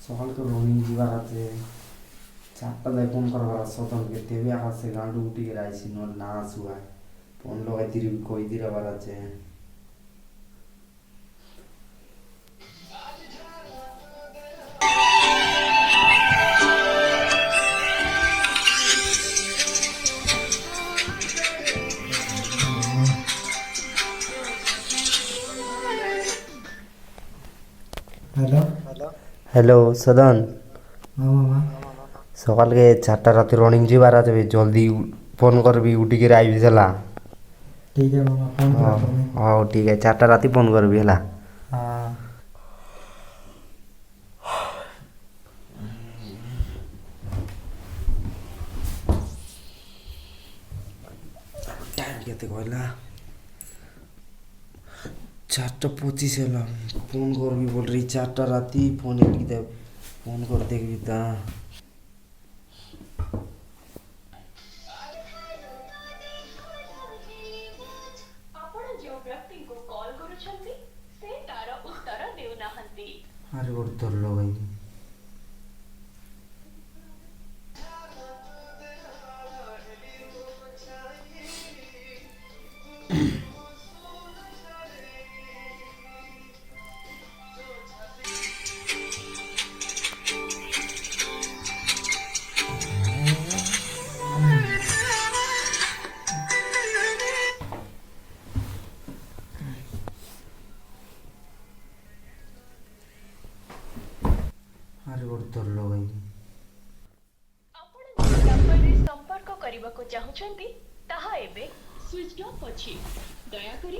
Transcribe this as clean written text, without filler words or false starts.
সকাল তো রনিং যাবার আছে, 4টায় ফোন করবার আছে সতনকে, তেবে আসছে গাঁডু উঠি আইসি নল না আসুয়া ফোন লগাই দিবি কই দিরাবার আছে। হ্যালো। হ্যালো সদন, হ্যাঁ মামা। সকালকে 4টা রাতে রনিং যাবার আছে, জলদি ফোন করবি উঠিকে আইবি হেলা। ठीक है मामा, फोन करा तुम्हें। হ্যাঁ ঠিক আছে, 4টা রাতে ফোন করবি হেলা। हाँ। টাইম কেতে কইলা 4টা 25 এলাম, ফোন করবি বল রে 4টা রাতি ফোন এলিকে ফোন করে দেখবি তা। ଆପଣ ଯେଉଁ ବ୍ୟକ୍ତିଙ୍କୁ କଲ୍ କରୁଛନ୍ତି ସେ ତାର ଉତ୍ତର ଦେଉନାହାନ୍ତି। আরে ওর ধরলো ভাই। আরে ওর ধরলো ভাই। ଆପଣ ଯେଉଁ ନମ୍ବରରେ ସମ୍ପର୍କ କରିବାକୁ ଚାହୁଁଛନ୍ତି ତାହା ଏବେ ସୁଇଚ୍ ଅଫ୍ ଅଛି। ଦୟାକରି